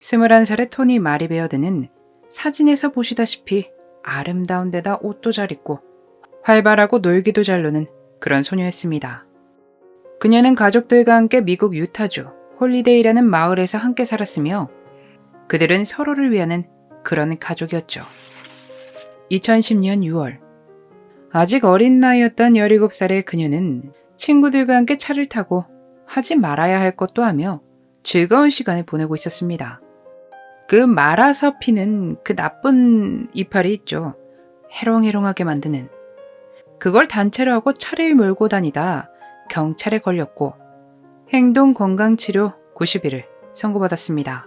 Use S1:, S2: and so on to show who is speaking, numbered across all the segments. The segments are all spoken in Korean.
S1: 21살의 토니 마리베어드는 사진에서 보시다시피 아름다운 데다 옷도 잘 입고 활발하고 놀기도 잘 노는 그런 소녀였습니다. 그녀는 가족들과 함께 미국 유타주 홀리데이라는 마을에서 함께 살았으며 그들은 서로를 위하는 그런 가족이었죠. 2010년 6월, 아직 어린 나이였던 17살의 그녀는 친구들과 함께 차를 타고 하지 말아야 할 것도 하며 즐거운 시간을 보내고 있었습니다. 그 말아서 피는 그 나쁜 이파리 있죠. 해롱해롱하게 만드는. 그걸 단체로 하고 차를 몰고 다니다 경찰에 걸렸고 행동건강치료 90일을 선고받았습니다.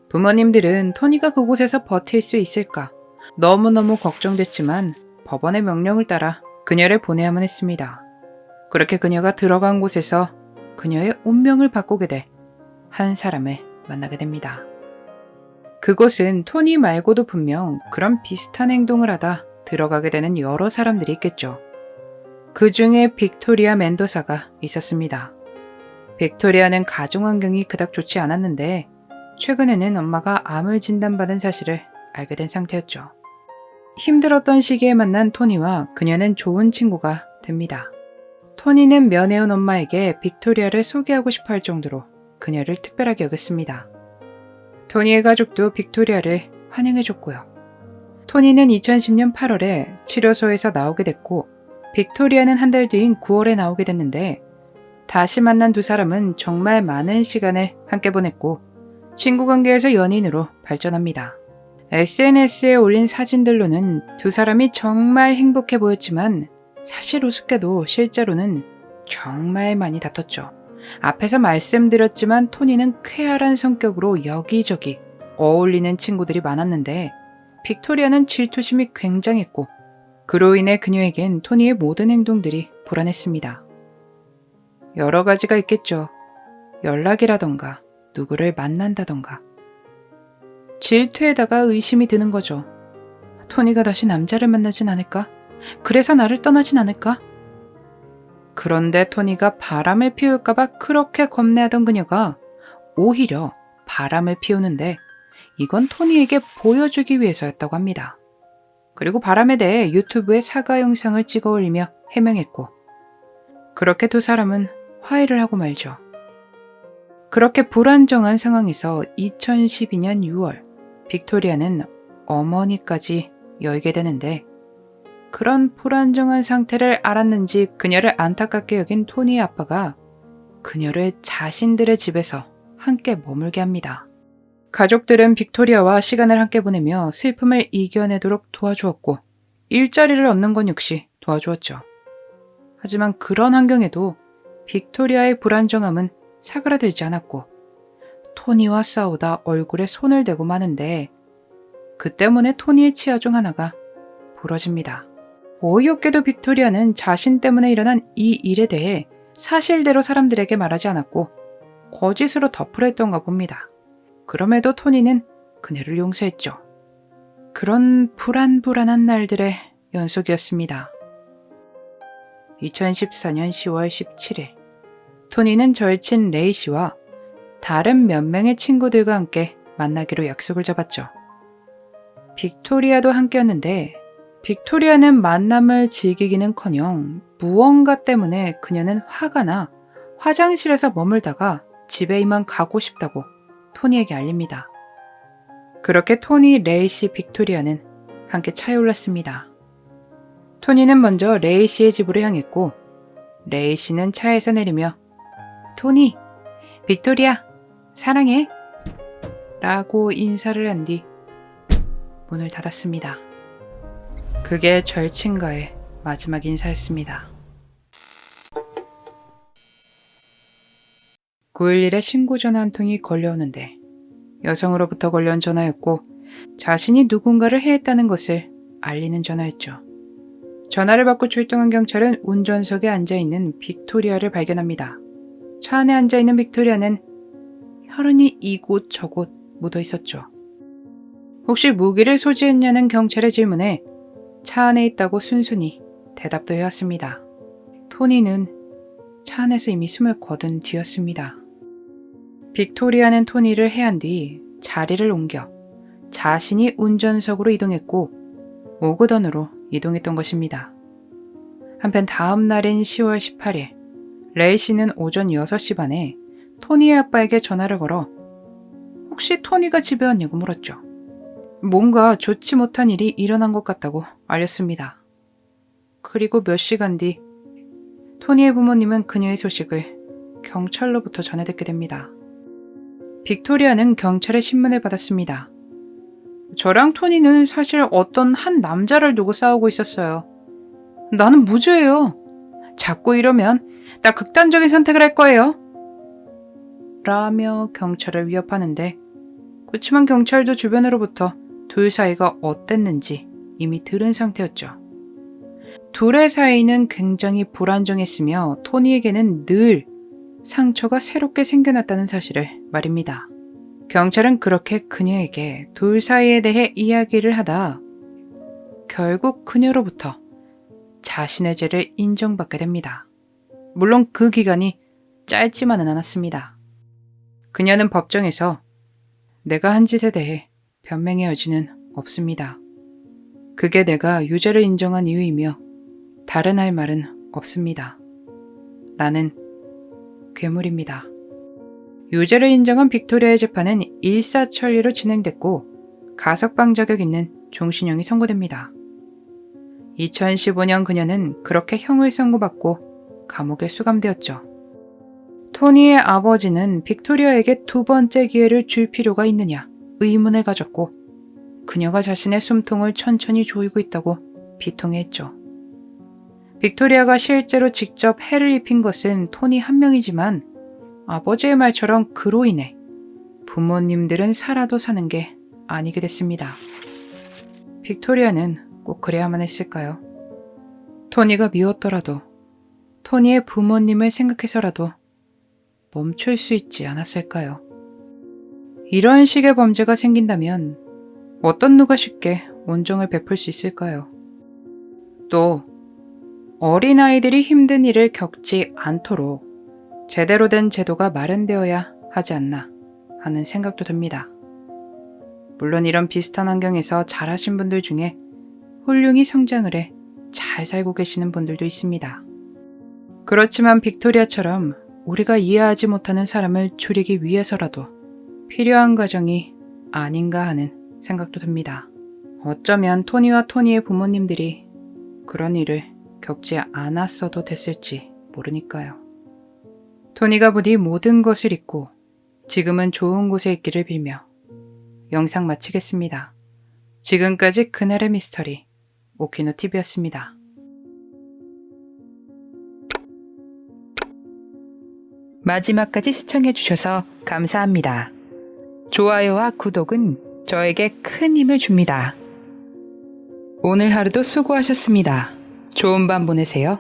S1: 부모님들은 토니가 그곳에서 버틸 수 있을까 너무너무 걱정됐지만 법원의 명령을 따라 그녀를 보내야만 했습니다. 그렇게 그녀가 들어간 곳에서 그녀의 운명을 바꾸게 될 한 사람을 만나게 됩니다. 그곳은 토니 말고도 분명 그런 비슷한 행동을 하다 들어가게 되는 여러 사람들이 있겠죠. 그 중에 빅토리아 멘도사가 있었습니다. 빅토리아는 가정환경이 그닥 좋지 않았는데 최근에는 엄마가 암을 진단받은 사실을 알게 된 상태였죠. 힘들었던 시기에 만난 토니와 그녀는 좋은 친구가 됩니다. 토니는 면회온 엄마에게 빅토리아를 소개하고 싶어 할 정도로 그녀를 특별하게 여겼습니다. 토니의 가족도 빅토리아를 환영해줬고요. 토니는 2010년 8월에 치료소에서 나오게 됐고 빅토리아는 한 달 뒤인 9월에 나오게 됐는데 다시 만난 두 사람은 정말 많은 시간을 함께 보냈고 친구 관계에서 연인으로 발전합니다. SNS에 올린 사진들로는 두 사람이 정말 행복해 보였지만 사실 우습게도 실제로는 정말 많이 다퉜죠. 앞에서 말씀드렸지만 토니는 쾌활한 성격으로 여기저기 어울리는 친구들이 많았는데 빅토리아는 질투심이 굉장했고 그로 인해 그녀에겐 토니의 모든 행동들이 불안했습니다. 여러 가지가 있겠죠. 연락이라던가 누구를 만난다던가. 질투에다가 의심이 드는 거죠. 토니가 다시 남자를 만나진 않을까? 그래서 나를 떠나진 않을까? 그런데 토니가 바람을 피울까봐 그렇게 겁내하던 그녀가 오히려 바람을 피우는데 이건 토니에게 보여주기 위해서였다고 합니다. 그리고 바람에 대해 유튜브에 사과 영상을 찍어 올리며 해명했고 그렇게 두 사람은 화해를 하고 말죠. 그렇게 불안정한 상황에서 2012년 6월 빅토리아는 어머니까지 열게 되는데 그런 불안정한 상태를 알았는지 그녀를 안타깝게 여긴 토니의 아빠가 그녀를 자신들의 집에서 함께 머물게 합니다. 가족들은 빅토리아와 시간을 함께 보내며 슬픔을 이겨내도록 도와주었고 일자리를 얻는 건 역시 도와주었죠. 하지만 그런 환경에도 빅토리아의 불안정함은 사그라들지 않았고 토니와 싸우다 얼굴에 손을 대고 마는데 그 때문에 토니의 치아 중 하나가 부러집니다. 어이없게도 빅토리아는 자신 때문에 일어난 이 일에 대해 사실대로 사람들에게 말하지 않았고 거짓으로 덮으려 했던가 봅니다. 그럼에도 토니는 그녀를 용서했죠. 그런 불안불안한 날들의 연속이었습니다. 2014년 10월 17일 토니는 절친 레이 씨와 다른 몇 명의 친구들과 함께 만나기로 약속을 잡았죠. 빅토리아도 함께였는데 빅토리아는 만남을 즐기기는커녕 무언가 때문에 그녀는 화가 나 화장실에서 머물다가 집에 이만 가고 싶다고 토니에게 알립니다. 그렇게 토니, 레이 씨, 빅토리아는 함께 차에 올랐습니다. 토니는 먼저 레이 씨의 집으로 향했고 레이 씨는 차에서 내리며 토니, 빅토리아, 사랑해 라고 인사를 한 뒤 문을 닫았습니다. 그게 절친과의 마지막 인사였습니다. 911에 신고 전화 한 통이 걸려오는데 여성으로부터 걸려온 전화였고 자신이 누군가를 해했다는 것을 알리는 전화였죠. 전화를 받고 출동한 경찰은 운전석에 앉아있는 빅토리아를 발견합니다. 차 안에 앉아있는 빅토리아는 혈흔이 이곳 저곳 묻어있었죠. 혹시 무기를 소지했냐는 경찰의 질문에 차 안에 있다고 순순히 대답도 해왔습니다. 토니는 차 안에서 이미 숨을 거둔 뒤였습니다. 빅토리아는 토니를 해한 뒤 자리를 옮겨 자신이 운전석으로 이동했고 오거던으로 이동했던 것입니다. 한편 다음 날인 10월 18일, 레이 씨는 오전 6시 반에 토니의 아빠에게 전화를 걸어 혹시 토니가 집에 왔냐고 물었죠. 뭔가 좋지 못한 일이 일어난 것 같다고 알렸습니다. 그리고 몇 시간 뒤 토니의 부모님은 그녀의 소식을 경찰로부터 전해 듣게 됩니다. 빅토리아는 경찰의 신문을 받았습니다. 저랑 토니는 사실 어떤 한 남자를 두고 싸우고 있었어요. 나는 무죄예요. 자꾸 이러면 나 극단적인 선택을 할 거예요. 라며 경찰을 위협하는데 그렇지만 경찰도 주변으로부터 둘 사이가 어땠는지 이미 들은 상태였죠. 둘의 사이는 굉장히 불안정했으며 토니에게는 늘 상처가 새롭게 생겨났다는 사실을 말입니다. 경찰은 그렇게 그녀에게 둘 사이에 대해 이야기를 하다 결국 그녀로부터 자신의 죄를 인정받게 됩니다. 물론 그 기간이 짧지만은 않았습니다. 그녀는 법정에서 내가 한 짓에 대해 변명의 여지는 없습니다. 그게 내가 유죄를 인정한 이유이며 다른 할 말은 없습니다. 나는 괴물입니다. 유죄를 인정한 빅토리아의 재판은 일사천리로 진행됐고 가석방 자격 있는 종신형이 선고됩니다. 2015년 그녀는 그렇게 형을 선고받고 감옥에 수감되었죠. 토니의 아버지는 빅토리아에게 두 번째 기회를 줄 필요가 있느냐 의문을 가졌고 그녀가 자신의 숨통을 천천히 조이고 있다고 비통해했죠. 빅토리아가 실제로 직접 해를 입힌 것은 토니 한 명이지만 아버지의 말처럼 그로 인해 부모님들은 살아도 사는 게 아니게 됐습니다. 빅토리아는 꼭 그래야만 했을까요? 토니가 미웠더라도 토니의 부모님을 생각해서라도 멈출 수 있지 않았을까요? 이런 식의 범죄가 생긴다면 어떤 누가 쉽게 온정을 베풀 수 있을까요? 또 어린아이들이 힘든 일을 겪지 않도록 제대로 된 제도가 마련되어야 하지 않나 하는 생각도 듭니다. 물론 이런 비슷한 환경에서 자라신 분들 중에 훌륭히 성장을 해 잘 살고 계시는 분들도 있습니다. 그렇지만 빅토리아처럼 우리가 이해하지 못하는 사람을 줄이기 위해서라도 필요한 과정이 아닌가 하는 생각도 듭니다. 어쩌면 토니와 토니의 부모님들이 그런 일을 겪지 않았어도 됐을지 모르니까요. 토니가 부디 모든 것을 잊고 지금은 좋은 곳에 있기를 빌며 영상 마치겠습니다. 지금까지 그날의 미스터리 오키노TV였습니다. 마지막까지 시청해주셔서 감사합니다. 좋아요와 구독은 저에게 큰 힘을 줍니다. 오늘 하루도 수고하셨습니다. 좋은 밤 보내세요.